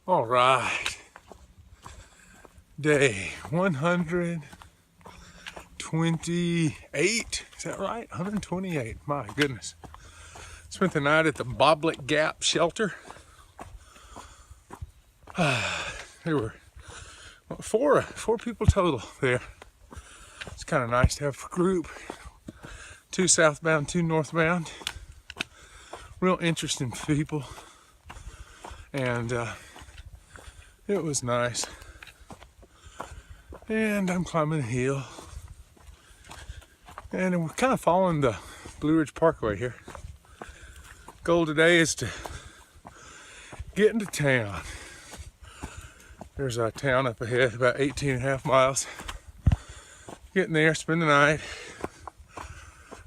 All right, day 128, is that right? 128, my goodness. Spent the night at the Bobblets Gap Shelter. There were four people total there. It's kind of nice to have a group, 2 southbound, 2 northbound. Real interesting people, and it was nice. And I'm climbing a hill, and we're kind of following the Blue Ridge Parkway here. Goal today is to get into town. There's a town up ahead, about 18.5 miles. Getting there, spend the night,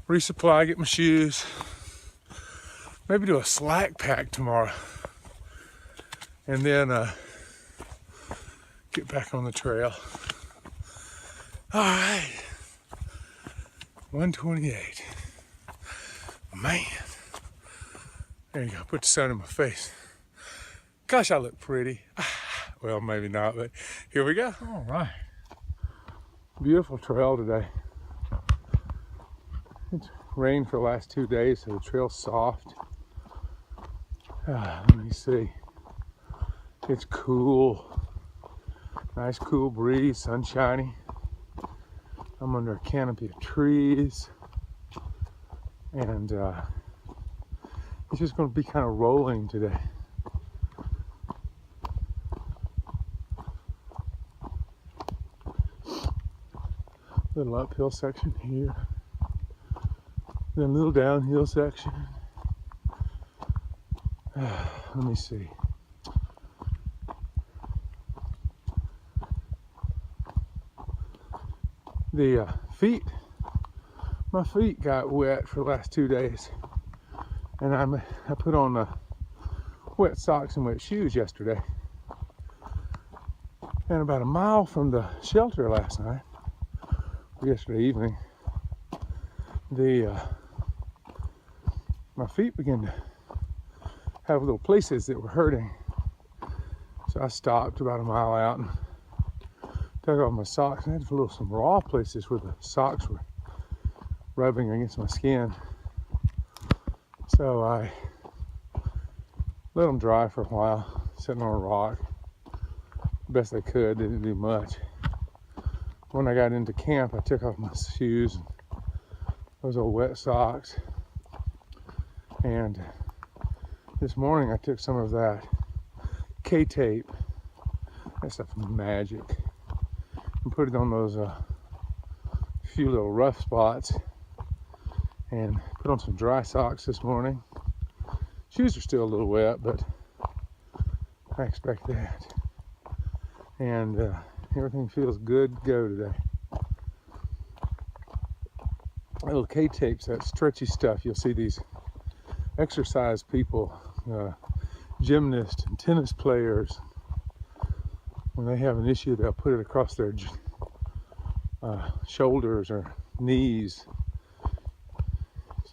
resupply, get my shoes, maybe do a slack pack tomorrow, and then get back on the trail. All right, 128. Man, there you go. Put the sun in my face. Gosh, I look pretty. Well, maybe not, but here we go. All right, beautiful trail today. It's rained for the last 2 days, so the trail's soft. Let me see. It's cool. Nice cool breeze, sunshiny. I'm under a canopy of trees, and it's just going to be kind of rolling today. Little uphill section here, then a little downhill section. Let me see. The my feet got wet for the last 2 days, and I put on wet socks and wet shoes yesterday. And about a mile from the shelter last night, yesterday evening, my feet began to have little places that were hurting. So I stopped about a mile out and took off my socks. I had some raw places where the socks were rubbing against my skin. So I let them dry for a while, sitting on a rock. Best I could, didn't do much. When I got into camp, I took off my shoes and those old wet socks. And this morning I took some of that K-tape, that stuff is magic, and put it on those few little rough spots, and put on some dry socks this morning. Shoes are still a little wet, but I expect that. And everything feels good to go today. Little K-tapes, that stretchy stuff. You'll see these exercise people, gymnasts and tennis players, when they have an issue, they'll put it across their shoulders or knees.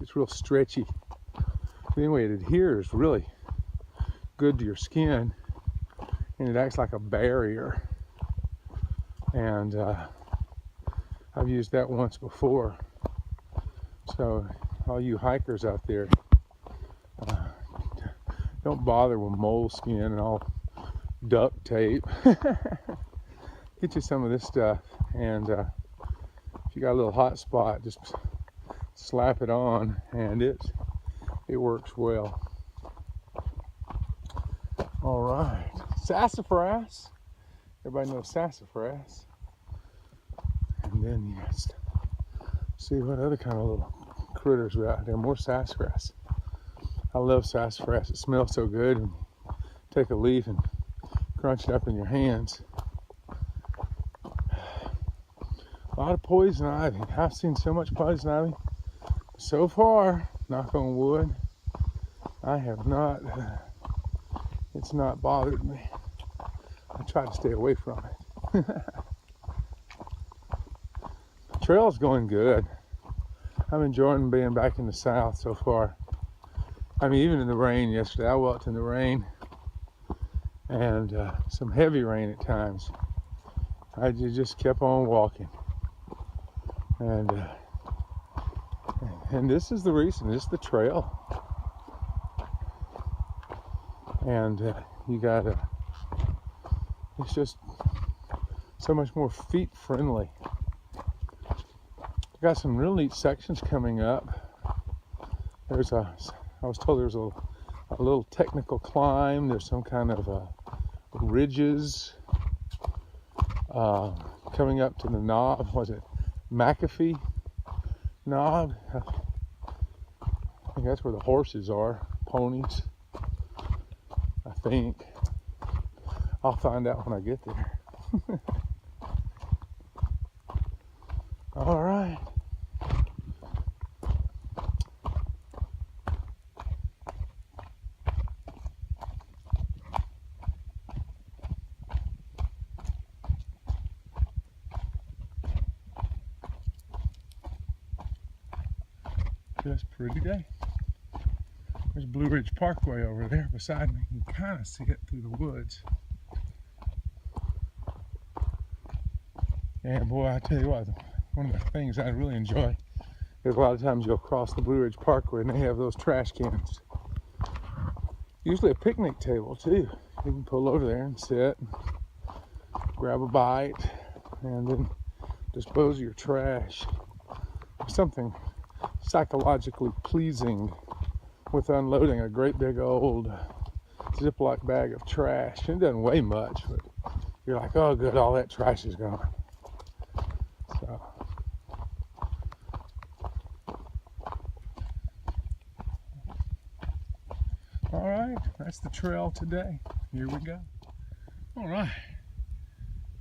It's real stretchy. But anyway, it adheres really good to your skin, and it acts like a barrier. And I've used that once before. So all you hikers out there, don't bother with moleskin and all duct tape. Get you some of this stuff, and if you got a little hot spot, just slap it on, and it works well. All right, sassafras. Everybody knows sassafras. And then you guys see what other kind of little critters are out there. More sassafras. I love sassafras. It smells so good. And take a leaf and crunch it up in your hands. A lot of poison ivy. I've seen so much poison ivy. So far, knock on wood, I have not, it's not bothered me. I try to stay away from it. The trail's going good. I'm enjoying being back in the south so far. I mean, even in the rain yesterday, I walked in the rain, and some heavy rain at times. I just kept on walking, and this is the reason. This is the trail, and you gotta. It's just so much more feet friendly. Got some real neat sections coming up. I was told there's a little technical climb. There's some kind of ridges coming up to the knob. Was it McAfee knob? I think that's where the horses are, ponies, I think. I'll find out when I get there. All right. Just a pretty day. There's Blue Ridge Parkway over there beside me. You can kind of see it through the woods. And boy, I tell you what, one of the things I really enjoy is a lot of times you'll cross the Blue Ridge Parkway and they have those trash cans. Usually a picnic table too. You can pull over there and sit, and grab a bite, and then dispose of your trash. There's something psychologically pleasing with unloading a great big old Ziploc bag of trash. It doesn't weigh much, but you're like, oh good, all that trash is gone. So, all right, that's the trail today. Here we go. All right,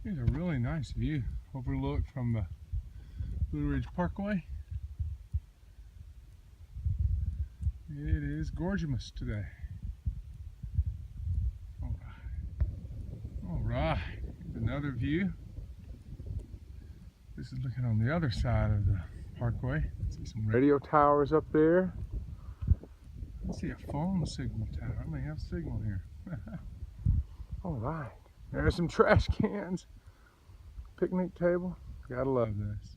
here's a really nice view overlooked from the Blue Ridge Parkway. It is gorgeous today. All right. All right. Here's another view. This is looking on the other side of the parkway. See some radio towers up there. I see a phone signal tower. I may have signal here. All right. There's some trash cans. Picnic table. Gotta love this.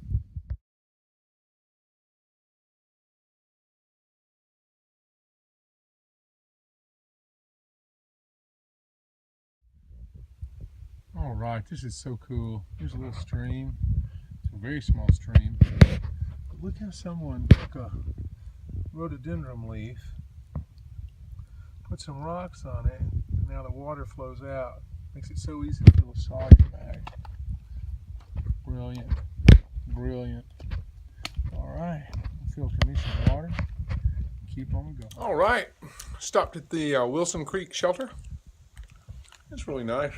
All right, this is so cool. Here's a little stream. It's a very small stream. But look how someone took a rhododendron leaf, put some rocks on it, and now the water flows out. Makes it so easy to fill a soggy bag. Brilliant, brilliant. All right, filter me some water. Keep on going. All right, stopped at the Wilson Creek Shelter. It's really nice.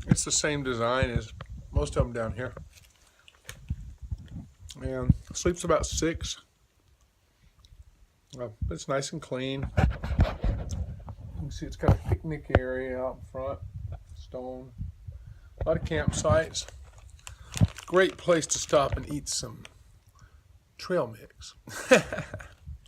It's the same design as most of them down here. And sleeps about 6. It's nice and clean. You can see it's got a picnic area out in front. Stone. A lot of campsites. Great place to stop and eat some trail mix.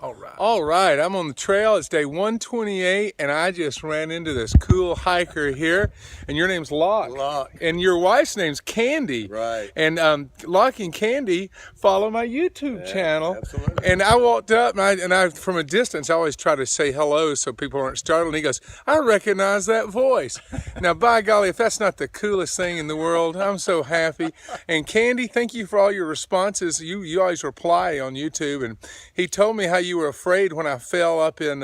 All right, I'm on the trail. It's day 128, and I just ran into this cool hiker here. And your name's Locke. And your wife's name's Candy. Right. And Locke and Candy follow my YouTube channel. Absolutely. And I walked up, and I from a distance, I always try to say hello so people aren't startled. And he goes, I recognize that voice. Now, by golly, if that's not the coolest thing in the world, I'm so happy. And Candy, thank you for all your responses. You always reply on YouTube. And he told me how you were afraid when I fell up in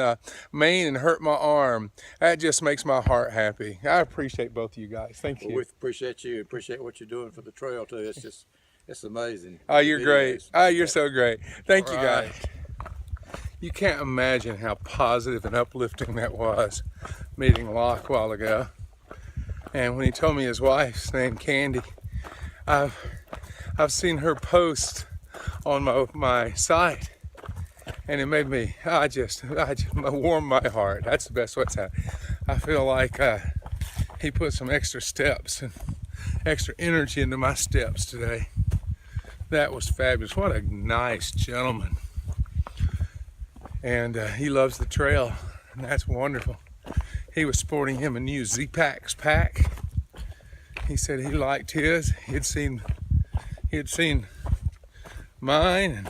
Maine and hurt my arm. That just makes my heart happy. I appreciate both of you guys. Thank you. Well, we appreciate you. Appreciate what you're doing for the trail too. It's amazing. Oh, you're great. Oh, you're so great. Thank you Right. guys. You can't imagine how positive and uplifting that was, meeting Locke a while ago. And when he told me his wife's name Candy, I've seen her post on my site. And it made me, I just warmed my heart. That's the best way to say it. I feel like he put some extra steps and extra energy into my steps today. That was fabulous. What a nice gentleman. And he loves the trail, and that's wonderful. he was sporting him a new Z-Packs pack. He said he liked his. He had seen mine,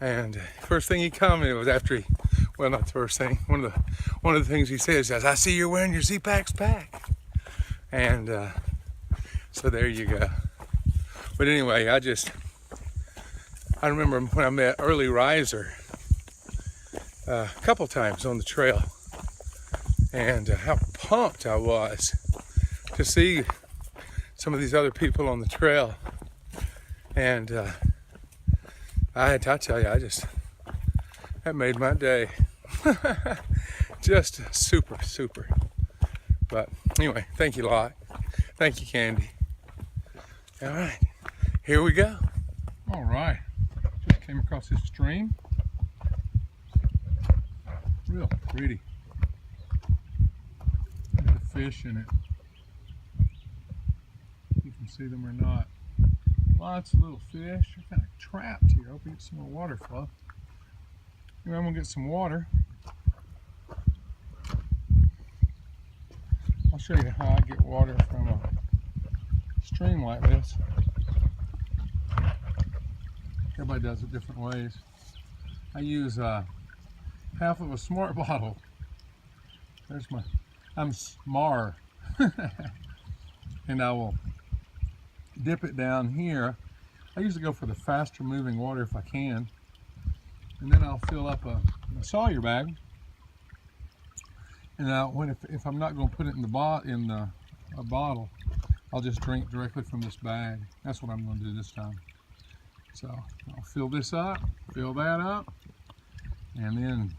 and first thing he commented was after he, well, not the first thing. One of the things he says is, "I see you're wearing your Z-Packs pack," and so there you go. But anyway, I remember when I met Early Riser a couple times on the trail, and how pumped I was to see some of these other people on the trail. And I tell you, that made my day. Just super. But anyway, thank you a lot. Thank you, Candy. All right, here we go. All right, just came across this stream. Real pretty. Look at the fish in it. You can see them or not. Lots of little fish. They're kind of trapped here. I hope we get some more water flow. Anyway, I'm gonna get some water. I'll show you how I get water from a stream like this. Everybody does it different ways. I use half of a smart bottle. I'm smart. And I will dip it down here. I usually go for the faster moving water if I can. And then I'll fill up a Sawyer bag. And if I'm not going to put it in a bottle, I'll just drink directly from this bag. That's what I'm going to do this time. So I'll fill this up, fill that up, and then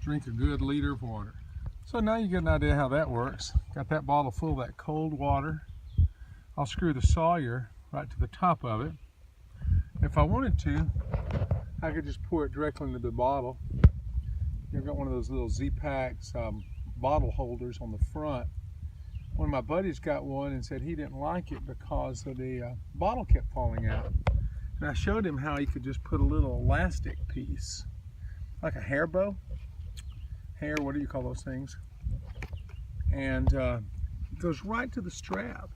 drink a good liter of water. So now you get an idea how that works. Got that bottle full of that cold water. I'll screw the Sawyer right to the top of it. If I wanted to, I could just pour it directly into the bottle. I've got one of those little Z-Packs bottle holders on the front. One of my buddies got one and said he didn't like it because of the bottle kept falling out. And I showed him how he could just put a little elastic piece, like a hair bow. What do you call those things? And it goes right to the strap.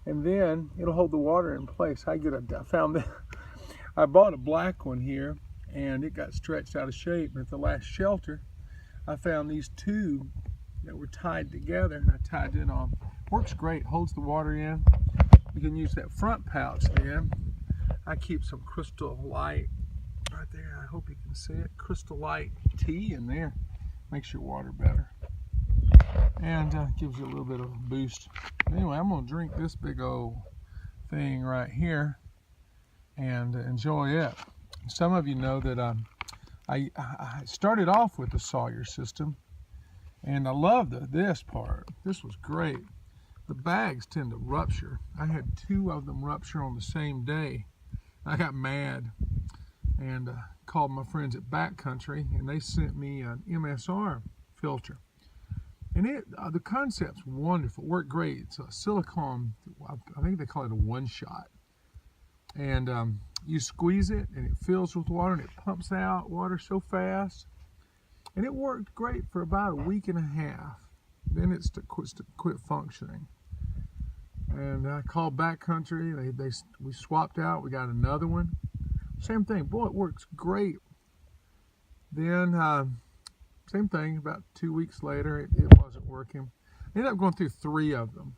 And then it'll hold the water in place. I found that. I bought a black one here, and it got stretched out of shape. And at the last shelter, I found these two that were tied together, and I tied it on. Works great, holds the water in. You can use that front pouch then. I keep some Crystal Light right there. I hope you can see it. Crystal Light tea in there. Makes your water better. And gives you a little bit of a boost. Anyway, I'm gonna drink this big old thing right here and enjoy it. Some of you know that I started off with the Sawyer system, and I loved this part. This was great. The bags tend to rupture. I had 2 of them rupture on the same day. I got mad and called my friends at Backcountry, and they sent me an MSR filter. And the concept's wonderful, worked great. It's a silicone, I think they call it a one-shot. And you squeeze it, and it fills with water, and it pumps out water so fast. And it worked great for about a week and a half. Then it quit functioning. And I called Backcountry. We swapped out. We got another one. Same thing. Boy, it works great. Then same thing. About 2 weeks later, it wasn't working. I ended up going through 3 of them,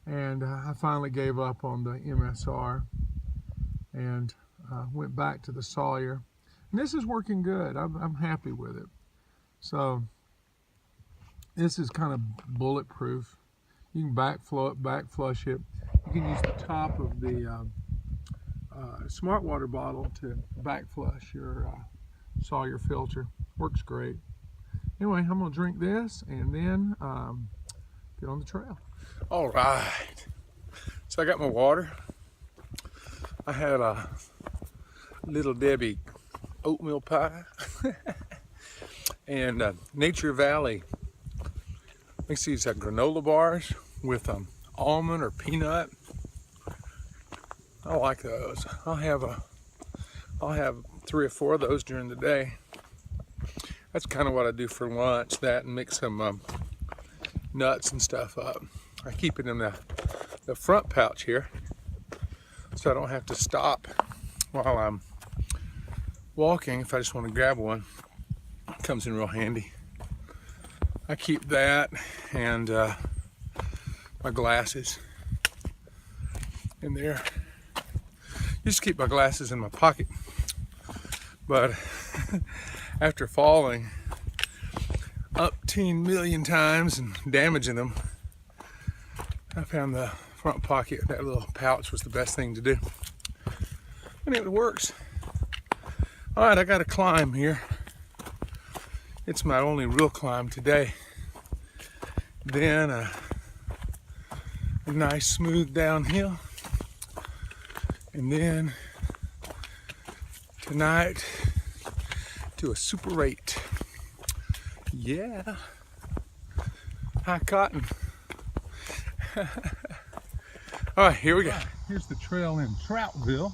and I finally gave up on the MSR and went back to the Sawyer. And this is working good. I'm happy with it. So this is kind of bulletproof. You can backflow it, backflush it. You can use the top of the smart water bottle to backflush your Sawyer filter. Works great. Anyway, I'm gonna drink this and then get on the trail. All right. So I got my water. I had a Little Debbie oatmeal pie and Nature Valley makes these granola bars with almond or peanut. I like those. I'll have 3 or 4 of those during the day. That's kind of what I do for lunch, that and mix some nuts and stuff up. I keep it in the front pouch here so I don't have to stop while I'm walking if I just want to grab one. It comes in real handy. I keep that and my glasses in there. Used to keep my glasses in my pocket, but after falling up 10 million times and damaging them, I found the front pocket, that little pouch, was the best thing to do. And it works. All right, I got to climb here. It's my only real climb today. Then a nice smooth downhill. And then tonight to a Super 8. Yeah. High cotton. All right, here we go. Here's the trail in Troutville.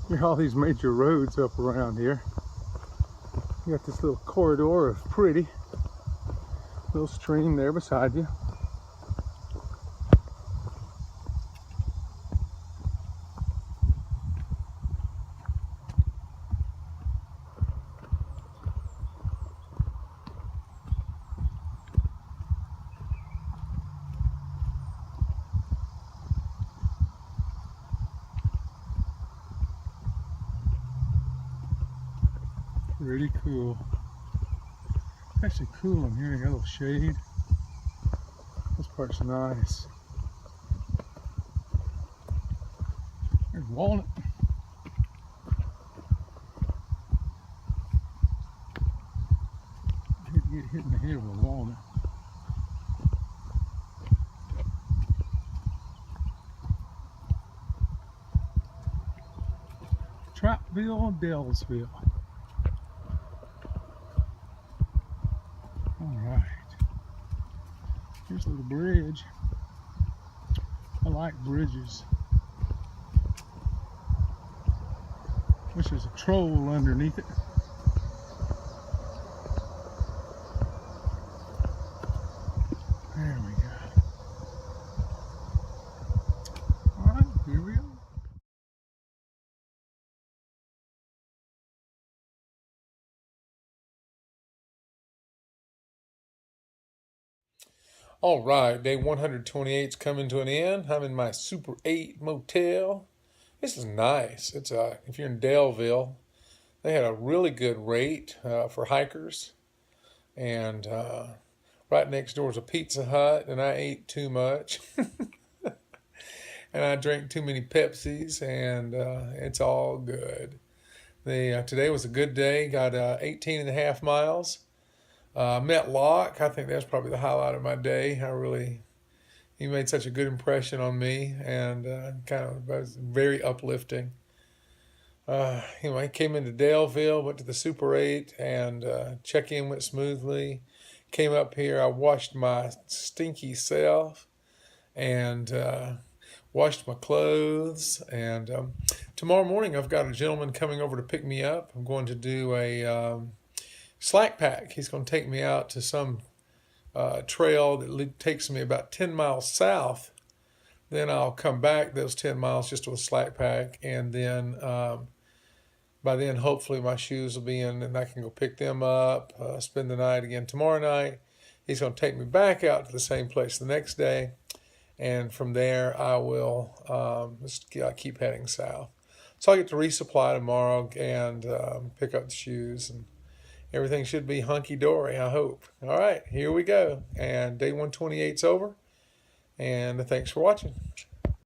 There are all these major roads up around here. You got this little corridor of pretty. Little stream there beside you. Pretty cool. Actually cool in here. You got a little shade. This part's nice. There's walnut. Get hit in the head with a walnut. Troutville and Daleville. Alright. Here's a little bridge. I like bridges. Wish there's a troll underneath it. There we go. Alright, here we go. All right, day 128 is coming to an end. I'm in my Super 8 motel. This is nice. It's if you're in Daleville, they had a really good rate for hikers, and right next door is a Pizza Hut, and I ate too much, and I drank too many Pepsis, and it's all good. Today was a good day. Got 18 and a half miles. Met Locke. I think that's probably the highlight of my day. He made such a good impression on me, and was very uplifting. He came into Daleville, went to the Super 8, and check-in went smoothly. Came up here, I washed my stinky self, and washed my clothes, and tomorrow morning I've got a gentleman coming over to pick me up. I'm going to do a slack pack. He's going to take me out to some trail that takes me about 10 miles south. Then I'll come back those 10 miles just with a slack pack, and then by then hopefully my shoes will be in and I can go pick them up, spend the night again tomorrow night. He's going to take me back out to the same place the next day, and from there I will just keep heading south. So I'll get to resupply tomorrow and pick up the shoes, and everything should be hunky-dory, I hope. All right, here we go. And day 128's over. And thanks for watching.